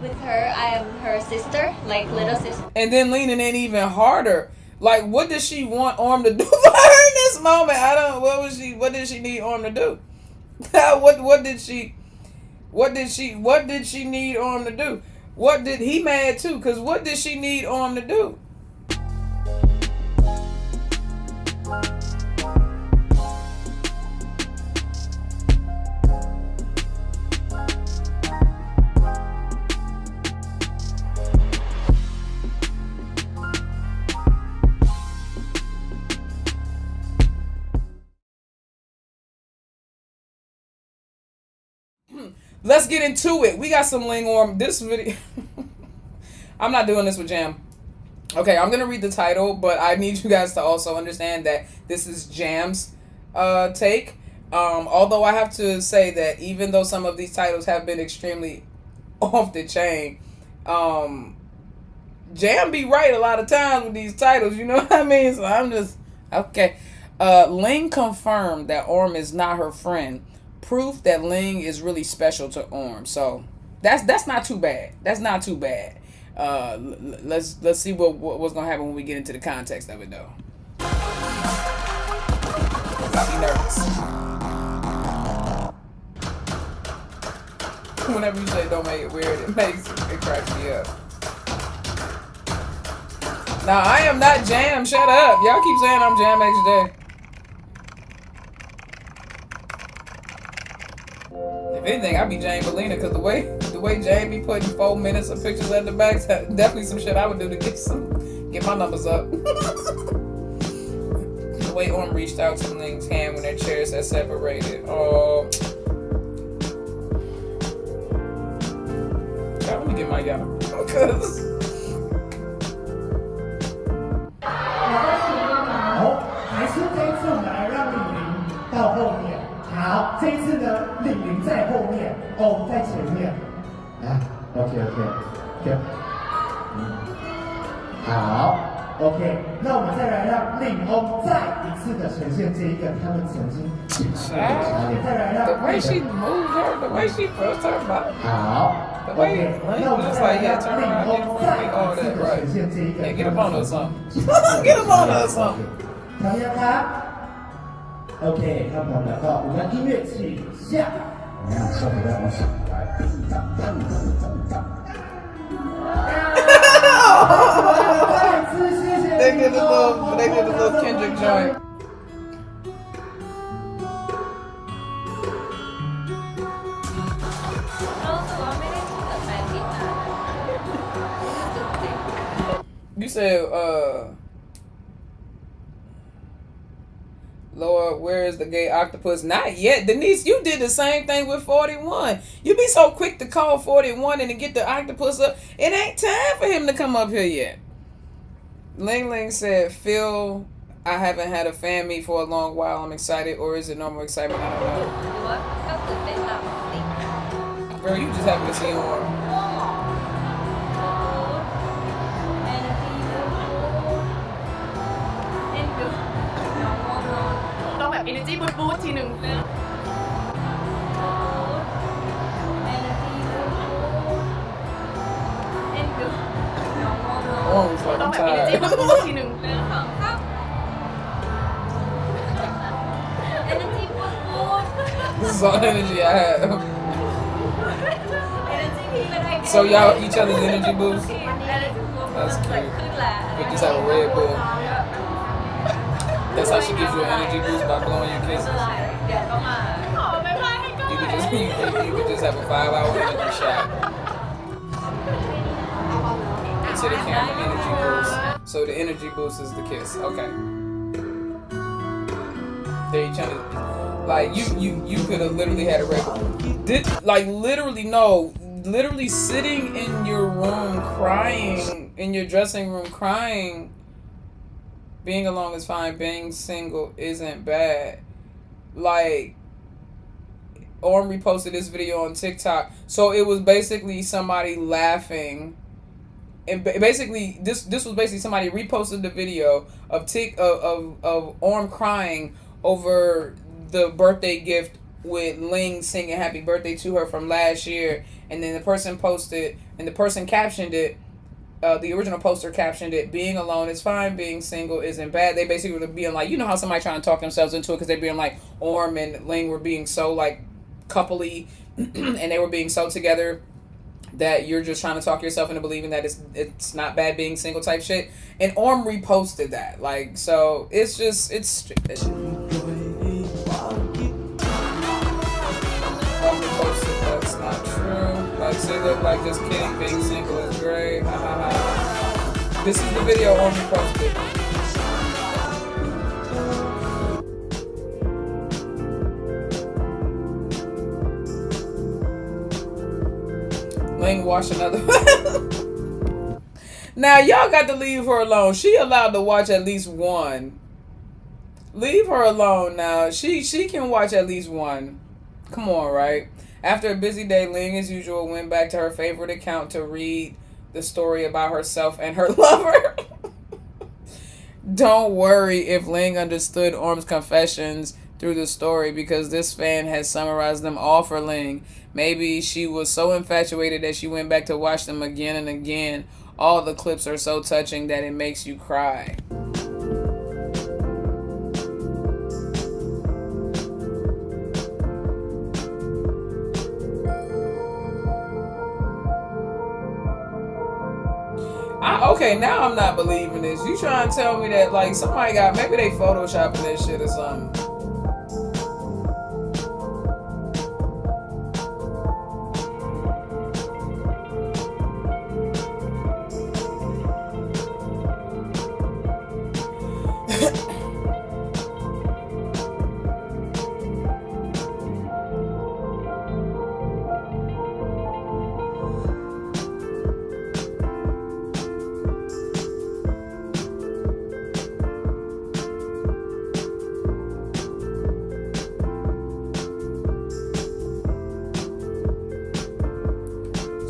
with her. I am her sister, like little sister. And then leaning in even harder. Like, what does she want Orm to do for her in this moment? I don't. What did she need Orm to do? What did she need Orm to do? What did he mad too? Cause what did she need Orm to do? Let's get into it. We got some Lingorm. This video. I'm not doing this with Jam. Okay, I'm going to read the title, but I need you guys to also understand that this is Jam's take. Although I have to say that even though some of these titles have been extremely off the chain, Jam be right a lot of times with these titles. You know what I mean? So I'm just... Okay. Ling confirmed that Orm is not her friend. Proof that Ling is really special to Orm. So that's not too bad. That's not too bad. Let's see what's gonna happen when we get into the context of it though. I'll be nervous. Whenever you say don't make it weird, it cracks me up. Now I am not Jam. Shut up. Y'all keep saying I'm Jam XJ. If anything, I be Jane Belina, because the way Jane be putting 4 minutes of pictures at the back, definitely some shit I would do to get my numbers up. The way Orm reached out to Ling's hand when their chairs had separated. Oh, God, let me get my y'all, because. 好，这一次呢，玲在后面，哦在前面。来 ，OK， 好 ，OK， 那我们再来让令欧再一次的呈现这一个他们曾经差点，再来让 The way she moved her, the way she pushed her body. 好 The way 那我们 just 再 like 来 yeah, 让 turn 令 around, 欧 get 再 free, all 一次 that, 的 right? 呈现这一个 Yeah, get up on us something. Get up on us something. 怎么样ครับ OK， 那我们来到我们音乐起下。我们稍微再往起来。再次谢谢。They did a little Kendrick joint. You said, Lord, where is the gay octopus? Not yet. Denise, you did the same thing with 41. You be so quick to call 41 and to get the octopus up. It ain't time for him to come up here yet. Ling said, Phil, I haven't had a fan meet for a long while. I'm excited. Or is it normal excitement? I don't know. Girl, you just happen to see Orm. energy boost ทีหนึ่ง Orm's like, ต้อ I'm งแบบ energy tired. boost ทีหนึ่ง This is all the energy I have. So y'all each other's energy boost? That's cute. You just have a Red Bull. That's how she gives you an energy boost, by blowing your kisses. You could just have a 5-hour energy shot. To the camera, energy boost. So the energy boost is the kiss. Okay. There you trying to, like you could have literally had a Red Bull. Literally sitting in your room crying, in your dressing room crying. Being alone is fine. Being single isn't bad. Like, Orm reposted this video on TikTok. So it was basically somebody laughing. And basically, this was basically somebody reposted the video of Orm crying over the birthday gift with Ling singing happy birthday to her from last year, and then the person posted, and the person captioned it, the original poster captioned it, being alone is fine, being single isn't bad. They basically were being like, you know how somebody trying to talk themselves into it because they're being like, Orm and Ling were being so like coupley and they were being so together that you're just trying to talk yourself into believing that it's not bad being single type shit. And Orm reposted that. Like, so it's just, it's Orm reposted that's not true. Like, say that, like, just kidding, being single is great. This is the video Orm reposted. Ling watch another. Now y'all got to leave her alone. She allowed to watch at least one. Leave her alone now. She can watch at least one. Come on, right? After a busy day, Ling, as usual, went back to her favorite account to read the story about herself and her lover. Don't worry if Ling understood Orm's confessions through the story, because this fan has summarized them all for Ling. Maybe she was so infatuated that she went back to watch them again and again. All the clips are so touching that it makes you cry. Okay, now I'm not believing this. You trying to tell me that, like, somebody got, maybe they photoshopping this shit or something.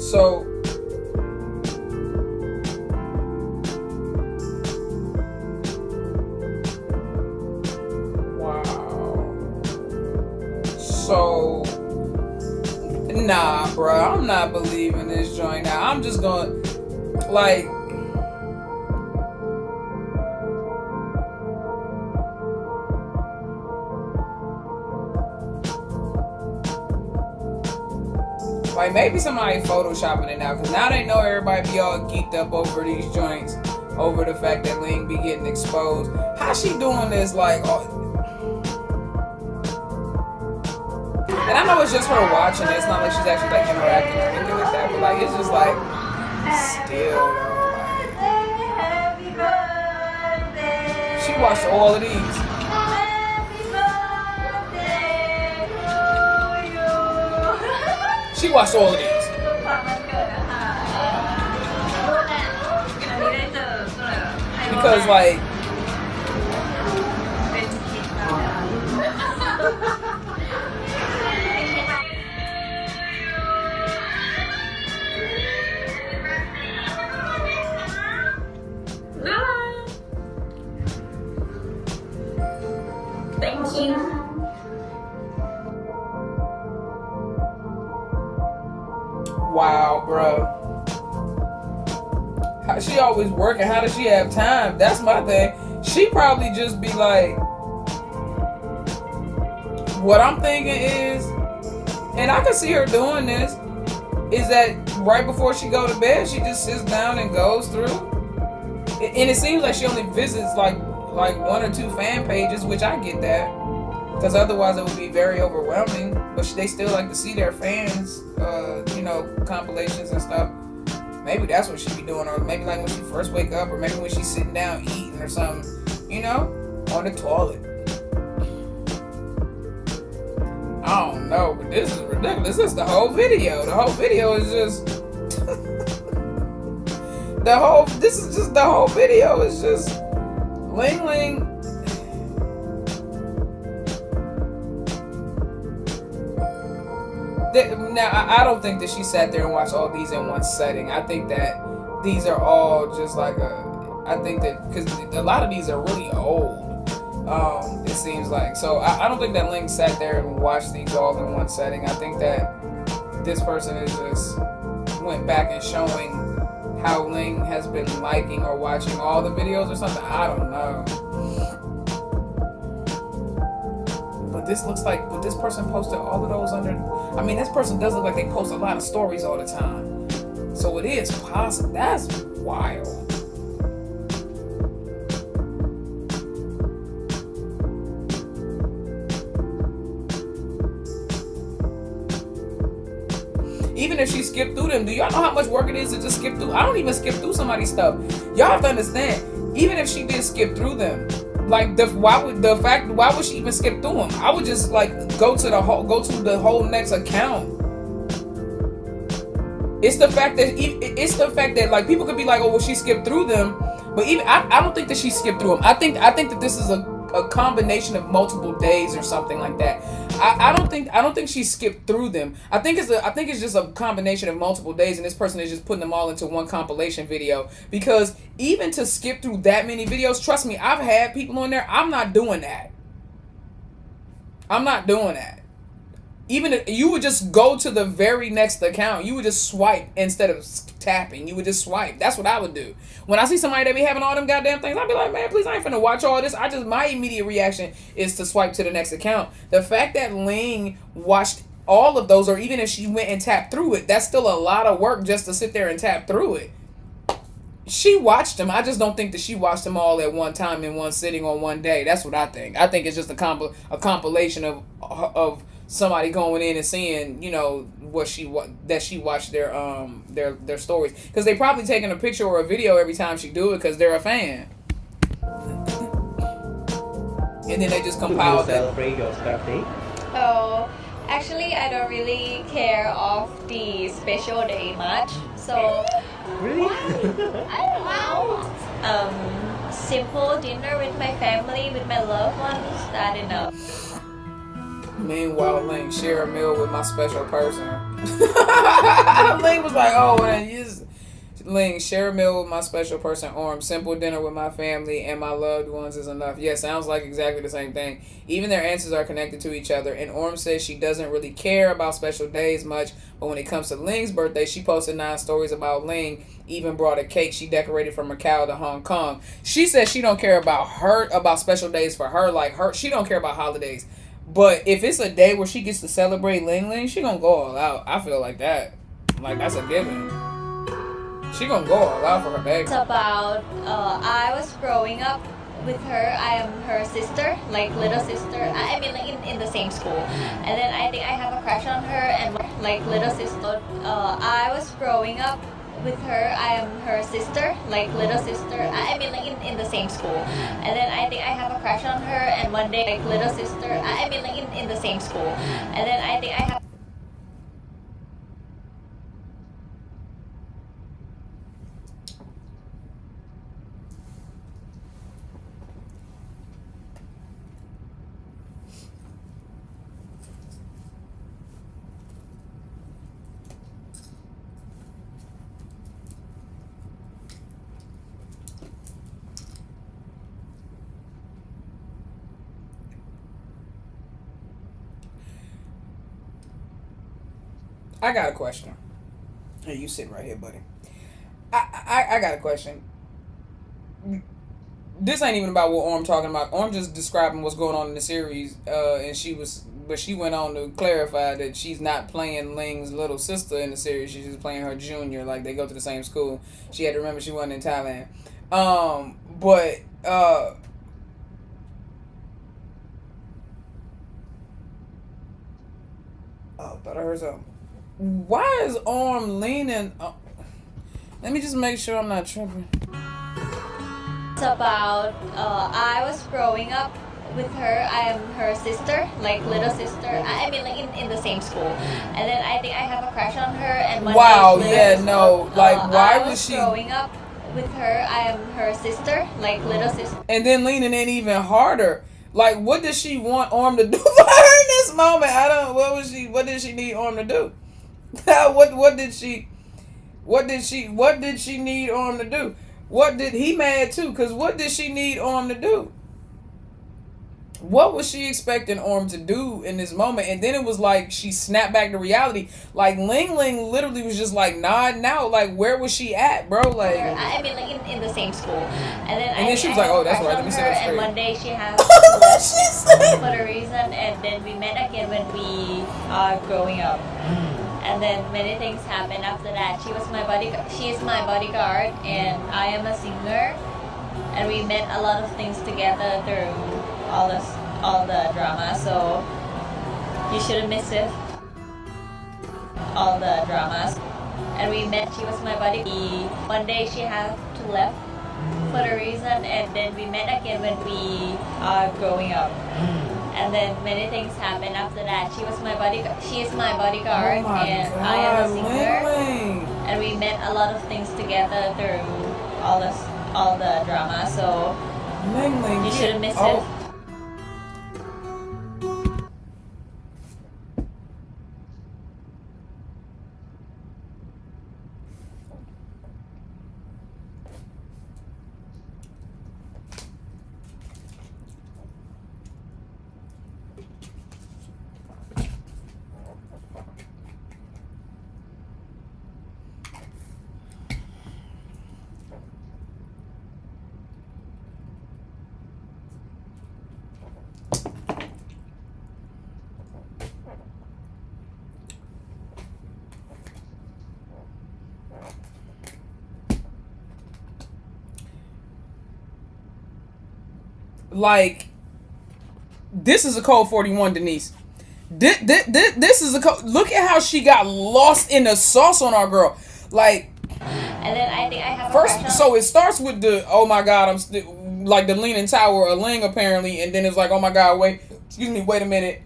So, wow. So, nah, bro, I'm not believing this joint now. I'm just gonna, like, maybe somebody photoshopping it now, because now they know everybody be all geeked up over these joints, over the fact that Ling be getting exposed. How she doing this, like, oh, and I know it's just her watching it. It's not like she's actually, like, interacting or anything like that, but, like, it's just, like, still, though, like, she watched all of these. She watched all of these. Because, like, Thank you. wow, bro. She always working. How does she have time? That's my thing. She probably just be like, what I'm thinking is, and I can see her doing this, is that right before she go to bed, she just sits down and goes through. And it seems like she only visits like one or two fan pages, which I get that, because otherwise it would be very overwhelming. But they still like to see their fans, compilations and stuff. Maybe that's what she be doing, or maybe like when she first wake up, or maybe when she's sitting down eating or something, on the toilet. I don't know, but this is ridiculous. This is the whole video. The whole video is just the whole video is just Ling. Now, I don't think that she sat there and watched all these in one setting. I think that these are all just like I think that, because a lot of these are really old. It seems like. So I don't think that Ling sat there and watched these all in one setting. I think that this person is just went back and showing how Ling has been liking or watching all the videos or something. I don't know. But this looks like, but this person posted all of those under, I mean, this person does look like they post a lot of stories all the time. So it is possible. That's wild. Even if she skipped through them, do y'all know how much work it is to just skip through? I don't even skip through somebody's stuff. Y'all have to understand, even if she did skip through them, like why would she even skip through them? I would just like go to the whole next account. It's the fact that like people could be like, oh well, she skipped through them, but even I don't think that she skipped through them. I think that this is a combination of multiple days or something like that. I don't think she skipped through them. I think it's just a combination of multiple days, and this person is just putting them all into one compilation video. Because even to skip through that many videos, trust me, I've had people on there. I'm not doing that. Even if you would just go to the very next account, you would just swipe instead of tapping. You would just swipe. That's what I would do. When I see somebody that be having all them goddamn things, I'd be like, man, please, I ain't finna watch all this. My immediate reaction is to swipe to the next account. The fact that Ling watched all of those, or even if she went and tapped through it, that's still a lot of work just to sit there and tap through it. She watched them. I just don't think that she watched them all at one time in one sitting on one day. That's what I think. I think it's just a compilation of somebody going in and seeing, you know, that she watched their stories, because they probably taking a picture or a video every time she do it because they're a fan, and then they just compile that. Celebrate your birthday? Oh, actually, I don't really care of the special day much. So, Really? I don't know. Simple dinner with my family, with my loved ones. That enough. Meanwhile, Ling, share a meal with my special person. Ling was like, oh, well, Ling, share a meal with my special person. Simple dinner with my family and my loved ones is enough. Yeah, sounds like exactly the same thing. Even their answers are connected to each other. And Orm says she doesn't really care about special days much, but when it comes to Ling's birthday, she posted 9 stories about Ling. Even brought a cake she decorated from Macau to Hong Kong. She says she don't care about special days for her. Like she don't care about holidays. But if it's a day where she gets to celebrate Ling, she gonna go all out. I feel like that. Like, that's a given. She gonna go all out for her baby. It's about, I was growing up with her. I am her sister, like little sister. I mean, like in the same school. And then I think I have a crush on her and like little sister. I was growing up with her. I am her sister, like little sister. I mean, like in the same school. And then I think I have a crush on her, and one day, like little sister. I mean, like in the same school. And then I think I have. I got a question. Hey, you sit right here, buddy. I got a question. This ain't even about what Orm talking about. Orm just describing what's going on in the series, and she went on to clarify that she's not playing Ling's little sister in the series. She's just playing her junior. Like, they go to the same school. She had to remember she wasn't in Thailand. Thought I heard something. Why is Orm leaning? Let me just make sure I'm not tripping. It's about, I was growing up with her. I am her sister, like little sister. I mean, like in the same school. And then I think I have a crush on her. And one day, why was she growing up with her? I am her sister, like little sister. And then leaning in even harder. Like, what does she want Orm to do for her in this moment? What did she need Orm to do? What did she need Orm to do? What did he mad too? Cause what did she need Orm to do? What was she expecting Orm to do in this moment? And then it was like she snapped back to reality. Like Ling literally was just like nodding out. Like where was she at, bro? Like I mean, like in the same school. And then she was like, "Oh, that's right. Let me sit up And straight." one day she has left for a reason, and then we met again when we are growing up. And then many things happened after that. She is my bodyguard, and I am a singer. And we met a lot of things together through all the drama. So you shouldn't miss it. All the dramas. And we met. She was my buddy. One day she had to left for a reason, and then we met again when we are growing up. And then many things happened after that. She is my bodyguard, and I am a singer. And we met a lot of things together through all the drama. So you shouldn't miss it. Like, this is a code 41, Denise. This is a code. Look at how she got lost in the sauce on our girl. Like, and then I think I have first. So it starts with the oh my god, like the Leaning Tower of Ling apparently, and then it's like oh my god, wait a minute.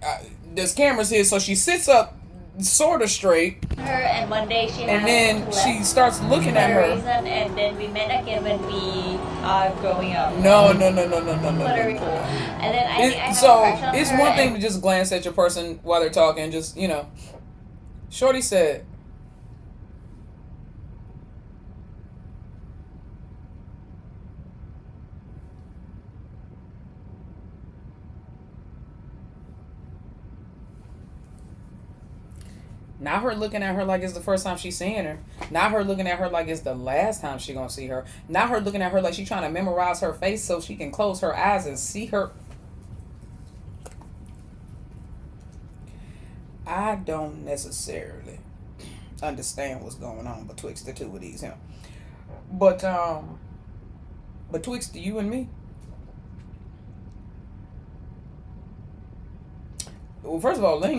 There's cameras here, so she sits up sort of straight. Her and one day and then she starts looking at her. Reason, and then we met again when we are growing up. No. And then I think I have so a crush on it's her one thing to just glance at your person while they're talking. Just Shorty said. Not her looking at her like it's the first time she's seeing her. Not her looking at her like it's the last time she gonna see her. Not her looking at her like she's trying to memorize her face so she can close her eyes and see her. I don't necessarily understand what's going on betwixt the two of these, but betwixt you and me. Well, first of all, look how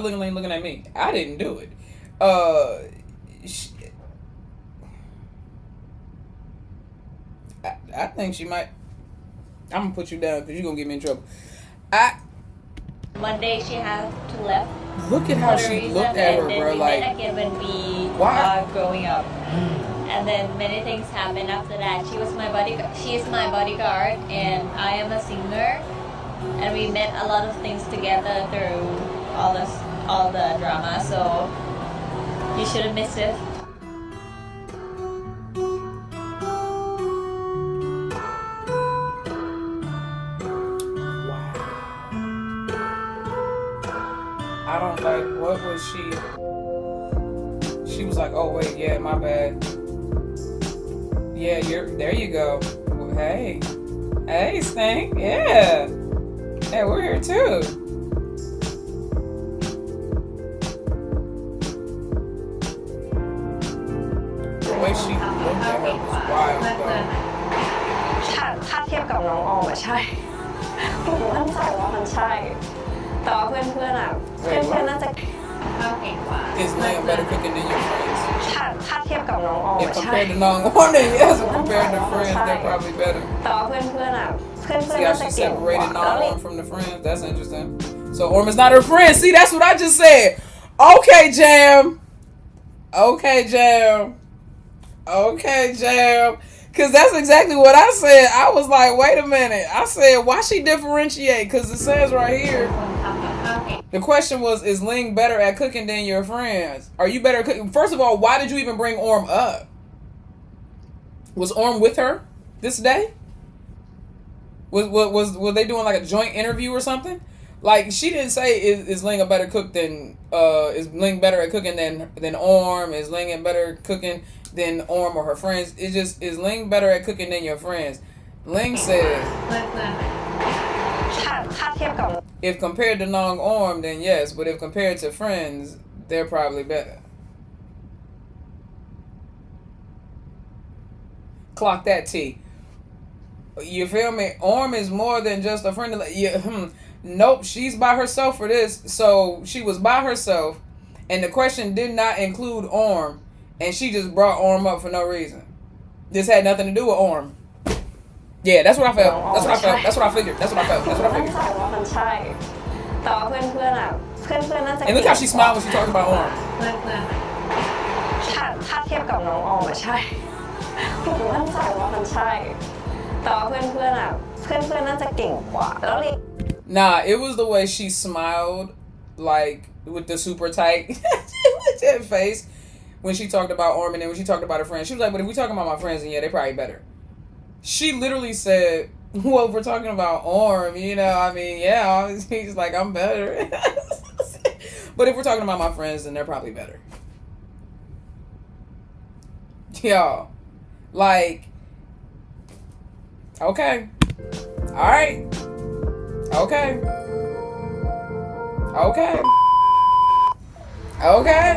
Ling looking at me. I didn't do it. I think she might. I'm gonna put you down because you're gonna get me in trouble. One day she had to left. Look at how she looked at her, bro. Like, again when we why? Growing up. And then many things happened after that. She is my bodyguard, and I am a singer. And we met a lot of things together through all the drama. So you shouldn't miss it. Wow. I don't like. What was she? She was like, "Oh wait, yeah, my bad. Yeah, there. You go. Well, hey, Stink. Yeah." Hey, we're here too. The way she looked at her was wild, though. ถ้าเทียบกับน้องออมอะใช่ผมมั่นใจว่ามันใช่แต่ว่าเพื่อนๆอะเพื่อนๆน่าจะเก่งกว่า Is Ling better cooking than your friends? ถ้าเทียบกับน้องออม If อะใช่ compared to non-one, yes, compared to friends, they're probably better. แต่ว่าเพื่อนๆอะเพื่อน See ๆ how น่า she จะเก่งกว่า separated แล้ว non-one from the friends? That's interesting. So Orm is not her friend. See, that's what I just said. Okay, Jam. Because that's exactly what I said. I was like, wait a minute. I said, why she differentiate? Because it says right here. The question was, is Ling better at cooking than your friends? Are you better at cooking? First of all, why did you even bring Orm up? Was Orm with her this day? Was they doing like a joint interview or something? Like, she didn't say is Ling a better cook than is Ling better at cooking than Orm? Is Ling better cooking than Orm or her friends? It's just, is Ling better at cooking than your friends? Ling said, ถ้าเทียบกับ if compared to Nong Orm, then yes, but if compared to friends, they're probably better. Clock that T. You feel me? Orm is more than just a friend. Nope, she's by herself for this. So she was by herself, and the question did not include Orm, and she just brought Orm up for no reason. This had nothing to do with Orm. Yeah, that's what I felt. That's what I felt. That's what I figured. That's what I felt. That's what I มั่น figured. ใจว่ามันใช่ แต่ว่าเพื่อนๆอ่ะ เพื่อนๆน่าจะ And look how she smiled when she talked about Orm. ถ้าเทียบกับน้องออมอะใช่หนูมั่นใจว่ามันใช่ แต่ว่าเพื่อนๆอ่ะ เพื่อนๆน่าจะเก่งกว่า แล้วลิ Nah, it was the way she smiled, like, with the super tight face when she talked about Orm, and then when she talked about her friends. She was like, but if we talking about my friends, then yeah, they probably better. She literally said, well, if we're talking about Orm, you know, I mean, yeah, he's like, I'm better. But if we're talking about my friends, then they're probably better. Y'all, like, okay. All right. Okay. Okay. Okay.